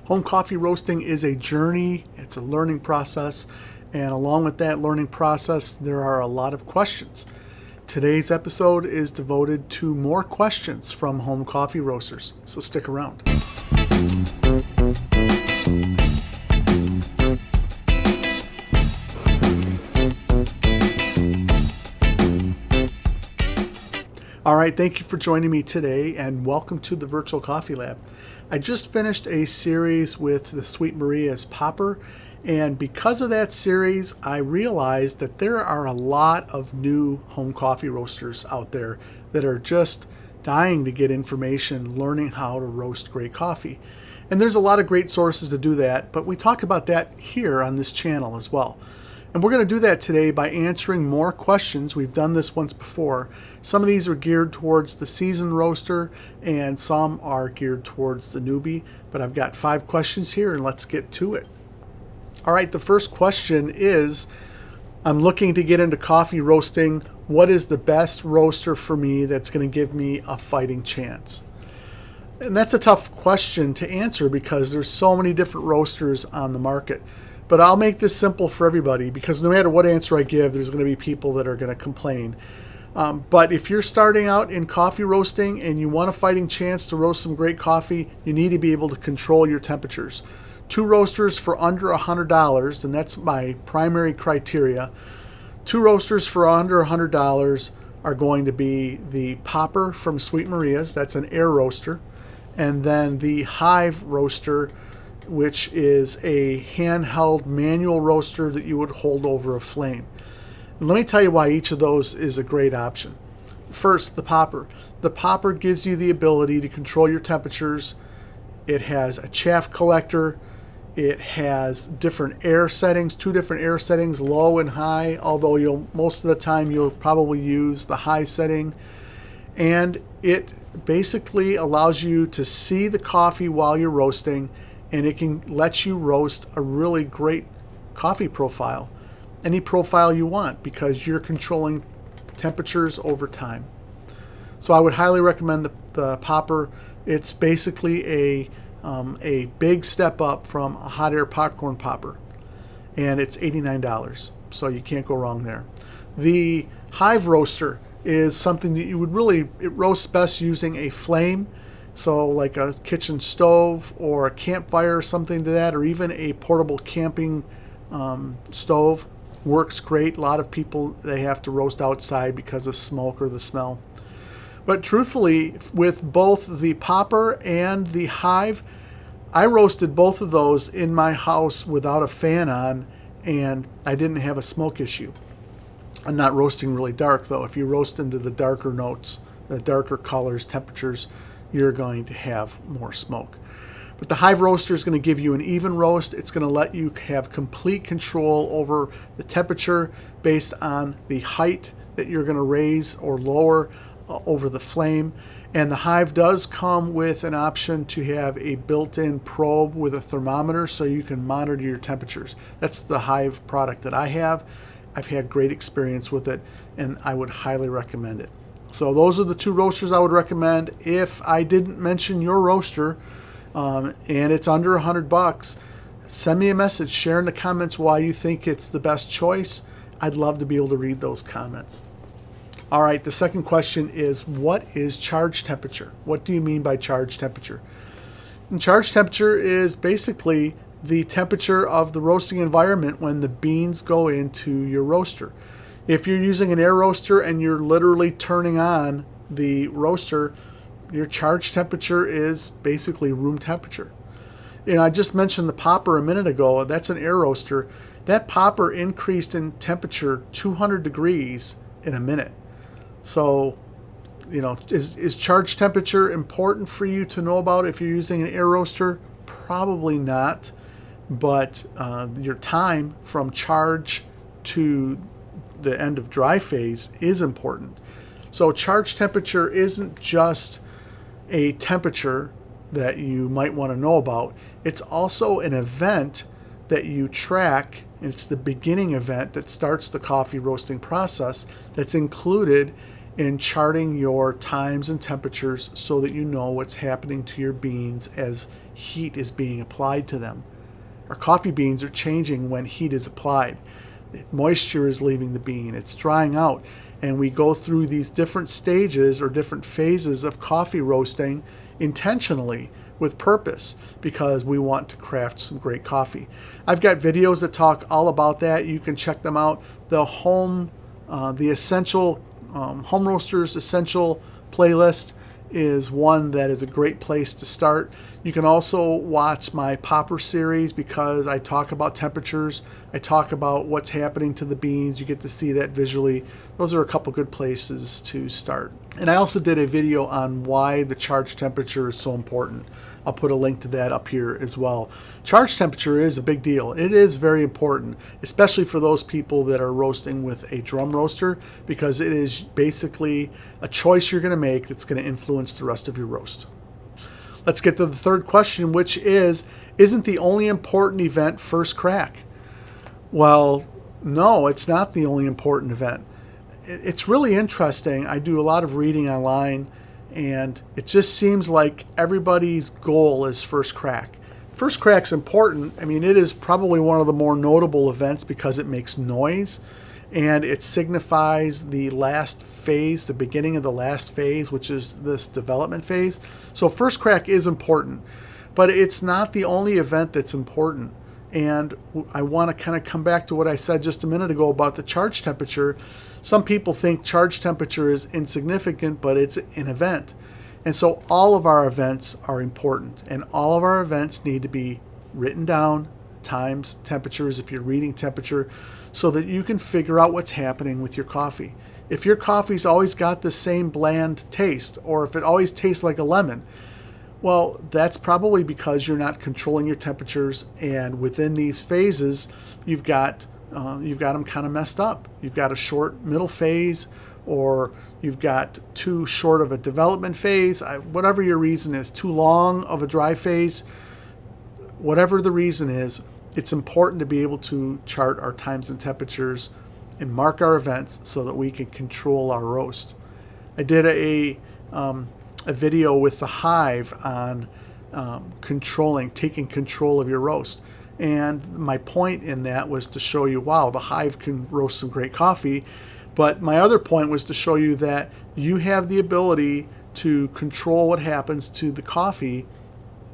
Home coffee roasting is a journey, it's a learning process, and along with that learning process, there are a lot of questions. Today's episode is devoted to more questions from home coffee roasters, so stick around. All right, thank you for joining me today and welcome to the Virtual Coffee Lab. I just finished a series with the Sweet Maria's popper, and because of that series, I realized that there are a lot of new home coffee roasters out there that are just dying to get information, learning how to roast great coffee. And there's a lot of great sources to do that, but we talk about that here on this channel as well. And we're going to do that today by answering more questions. We've done this once before. Some of these are geared towards the seasoned roaster and some are geared towards the newbie. But I've got 5 questions here and let's get to it. All right, the first question is, I'm looking to get into coffee roasting. What is the best roaster for me that's going to give me a fighting chance? And that's a tough question to answer because there's so many different roasters on the market. But I'll make this simple for everybody because no matter what answer I give, there's going to be people that are going to complain. But if you're starting out in coffee roasting and you want a fighting chance to roast some great coffee, you need to be able to control your temperatures. 2 roasters for under $100, and that's my primary criteria. 2 roasters for under $100 are going to be the popper from Sweet Maria's, that's an air roaster, and then the Hive roaster, which is a handheld manual roaster that you would hold over a flame. And let me tell you why each of those is a great option. First, the popper. The popper gives you the ability to control your temperatures. It has a chaff collector. It has different air settings, 2 different air settings, low and high, although most of the time you'll probably use the high setting. And it basically allows you to see the coffee while you're roasting, and it can let you roast a really great coffee profile, any profile you want, because you're controlling temperatures over time. So I would highly recommend the popper. It's basically a big step up from a hot air popcorn popper, and it's $89, so you can't go wrong there. The Hive roaster is something that you would it roasts best using a flame. So like a kitchen stove or a campfire or something to that, or even a portable camping stove works great. A lot of people, they have to roast outside because of smoke or the smell. But truthfully, with both the popper and the Hive, I roasted both of those in my house without a fan on, and I didn't have a smoke issue. I'm not roasting really dark though. If you roast into the darker notes, the darker colors, temperatures, you're going to have more smoke. But the Hive roaster is going to give you an even roast. It's going to let you have complete control over the temperature based on the height that you're going to raise or lower over the flame. And the Hive does come with an option to have a built-in probe with a thermometer so you can monitor your temperatures. That's the Hive product that I have. I've had great experience with it, and I would highly recommend it. So those are the 2 roasters I would recommend. If I didn't mention your roaster and it's under $100, send me a message, share in the comments why you think it's the best choice. I'd love to be able to read those comments. All right, the second question is, what is charge temperature? What do you mean by charge temperature? And charge temperature is basically the temperature of the roasting environment when the beans go into your roaster. If you're using an air roaster and you're literally turning on the roaster, your charge temperature is basically room temperature. I just mentioned the popper a minute ago. That's an air roaster. That popper increased in temperature 200 degrees in a minute. So, is charge temperature important for you to know about if you're using an air roaster? Probably not. But your time from charge to the end of dry phase is important. So charge temperature isn't just a temperature that you might want to know about. It's also an event that you track. It's the beginning event that starts the coffee roasting process that's included in charting your times and temperatures so that you know what's happening to your beans as heat is being applied to them. Our coffee beans are changing when heat is applied. Moisture is leaving the bean, it's drying out, and we go through these different stages or different phases of coffee roasting intentionally with purpose because we want to craft some great coffee. I've got videos that talk all about that. You can check them out. The essential Home Roasters Essential playlist is one that is a great place to start. You can also watch my popper series because I talk about temperatures. I talk about what's happening to the beans. You get to see that visually. Those are a couple good places to start. And I also did a video on why the charge temperature is so important. I'll put a link to that up here as well. Charge temperature is a big deal. It is very important, especially for those people that are roasting with a drum roaster, because it is basically a choice you're going to make that's going to influence the rest of your roast. Let's get to the third question, which is, isn't the only important event first crack? Well, no, it's not the only important event. It's really interesting. I do a lot of reading online, and it just seems like everybody's goal is first crack. First crack's important. I mean, it is probably one of the more notable events because it makes noise, and it signifies the last phase, the beginning of the last phase, which is this development phase. So first crack is important, but it's not the only event that's important. And I want to kind of come back to what I said just a minute ago about the charge temperature. Some people think charge temperature is insignificant, but it's an event. And so all of our events are important, and all of our events need to be written down, times, temperatures, if you're reading temperature, so that you can figure out what's happening with your coffee. If your coffee's always got the same bland taste, or if it always tastes like a lemon, well, that's probably because you're not controlling your temperatures, and within these phases, you've got them kind of messed up. You've got a short middle phase, or you've got too short of a development phase. Whatever your reason is, too long of a dry phase, whatever the reason is, it's important to be able to chart our times and temperatures and mark our events so that we can control our roast. I did a video with the Hive on taking control of your roast. And my point in that was to show you, wow, the Hive can roast some great coffee. But my other point was to show you that you have the ability to control what happens to the coffee,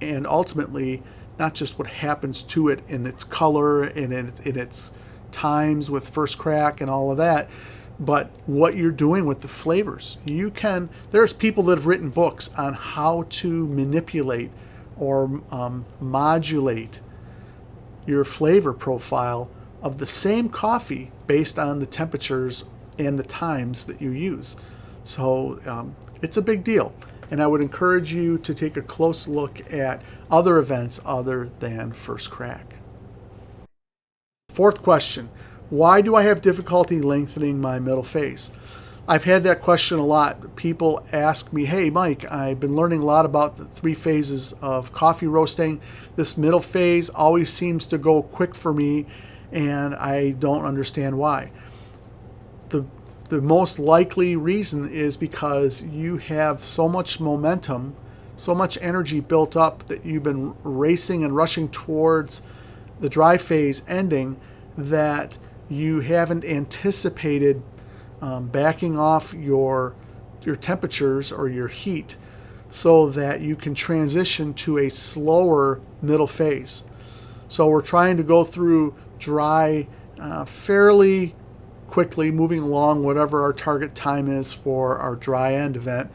and ultimately not just what happens to it in its color and in its times with first crack and all of that, but what you're doing with the flavors. There's people that have written books on how to manipulate or modulate your flavor profile of the same coffee based on the temperatures and the times that you use. So it's a big deal. And I would encourage you to take a close look at other events other than first crack. Fourth question, why do I have difficulty lengthening my middle phase? I've had that question a lot. People ask me, hey Mike, I've been learning a lot about the 3 phases of coffee roasting. This middle phase always seems to go quick for me, and I don't understand why. The most likely reason is because you have so much momentum, so much energy built up that you've been racing and rushing towards the dry phase ending that you haven't anticipated backing off your temperatures or your heat so that you can transition to a slower middle phase. So we're trying to go through dry fairly quickly, moving along whatever our target time is for our dry end event.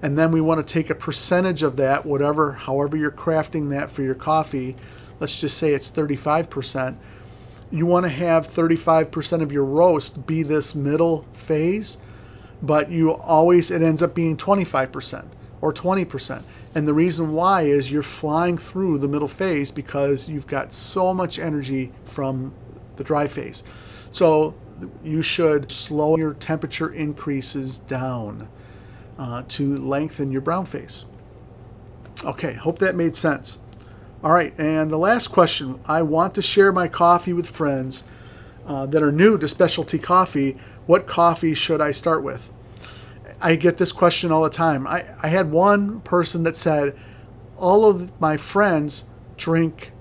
And then we want to take a percentage of that, however you're crafting that for your coffee. Let's just say it's 35%. You want to have 35% of your roast be this middle phase, but it ends up being 25% or 20%. And the reason why is you're flying through the middle phase because you've got so much energy from the dry phase. So you should slow your temperature increases down to lengthen your brown phase. Okay, hope that made sense. All right, and the last question. I want to share my coffee with friends that are new to specialty coffee. What coffee should I start with? I get this question all the time. I had one person that said, all of my friends drink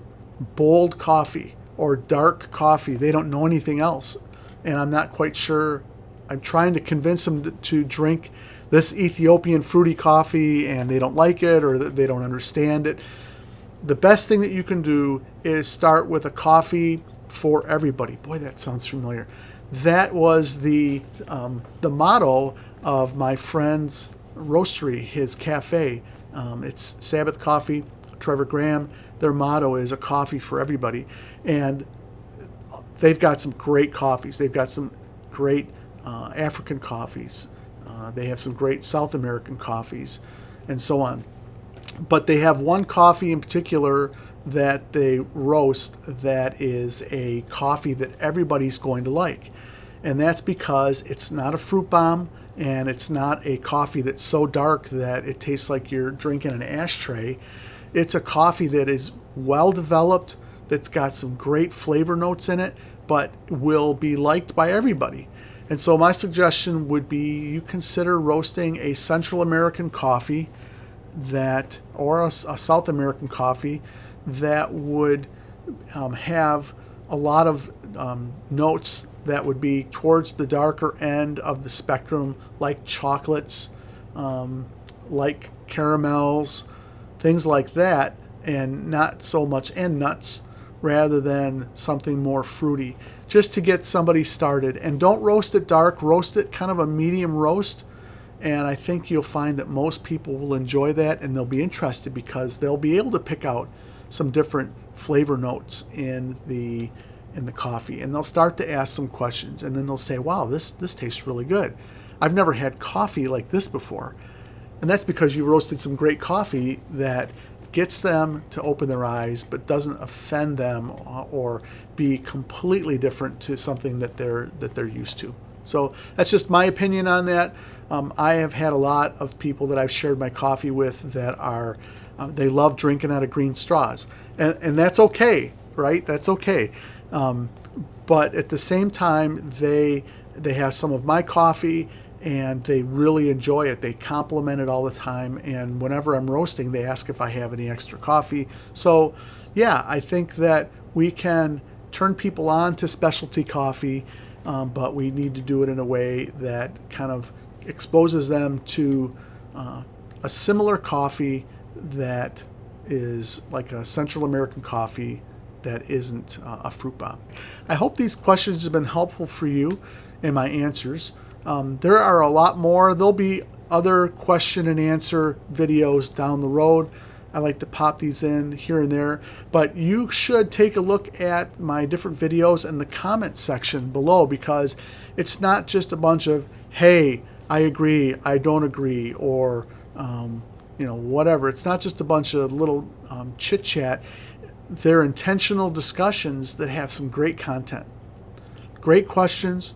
bold coffee or dark coffee. They don't know anything else. And I'm not quite sure. I'm trying to convince them to drink this Ethiopian fruity coffee, and they don't like it or they don't understand it. The best thing that you can do is start with a coffee for everybody. Boy, that sounds familiar. That was the motto of my friend's roastery, his cafe. It's Sabbath Coffee, Trevor Graham. Their motto is a coffee for everybody. And they've got some great coffees. They've got some great African coffees. They have some great South American coffees and so on. But they have one coffee in particular that they roast that is a coffee that everybody's going to like. And that's because it's not a fruit bomb, and it's not a coffee that's so dark that it tastes like you're drinking an ashtray. It's a coffee that is well developed, that's got some great flavor notes in it, but will be liked by everybody. And so my suggestion would be you consider roasting a Central American coffee that, or a South American coffee that would have a lot of notes that would be towards the darker end of the spectrum, like chocolates, like caramels, things like that, and not so much, and nuts, rather than something more fruity, just to get somebody started. And don't roast it dark, roast it kind of a medium roast, and I think you'll find that most people will enjoy that, and they'll be interested because they'll be able to pick out some different flavor notes in the coffee, and they'll start to ask some questions, and then they'll say, wow, this tastes really good. I've never had coffee like this before. And that's because you roasted some great coffee that gets them to open their eyes but doesn't offend them or be completely different to something that they're used to. So that's just my opinion on that. I have had a lot of people that I've shared my coffee with that are they love drinking out of green straws, and that's okay, right? That's okay. But at the same time, they have some of my coffee and they really enjoy it. They compliment it all the time, and whenever I'm roasting, they ask if I have any extra coffee. So yeah, I think that we can turn people on to specialty coffee, but we need to do it in a way that kind of exposes them to a similar coffee that is like a Central American coffee that isn't a fruit bomb. I hope these questions have been helpful for you in my answers. There are a lot more. There'll be other question and answer videos down the road. I like to pop these in here and there, but you should take a look at my different videos in the comment section below, because it's not just a bunch of, hey, I agree, I don't agree, or whatever. It's not just a bunch of little chit chat. They're intentional discussions that have some great content, great questions,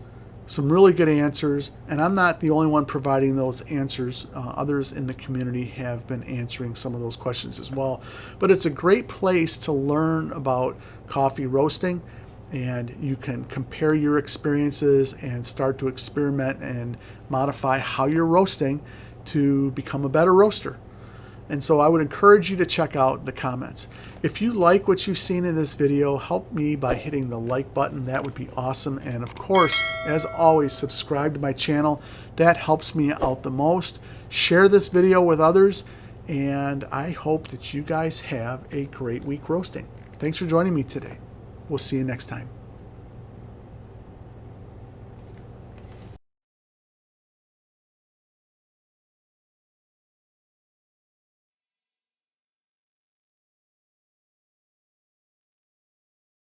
some really good answers, and I'm not the only one providing those answers. Others in the community have been answering some of those questions as well. But it's a great place to learn about coffee roasting, and you can compare your experiences and start to experiment and modify how you're roasting to become a better roaster. And so I would encourage you to check out the comments. If you like what you've seen in this video, help me by hitting the like button. That would be awesome. And of course, as always, subscribe to my channel. That helps me out the most. Share this video with others, and I hope that you guys have a great week roasting. Thanks for joining me today. We'll see you next time.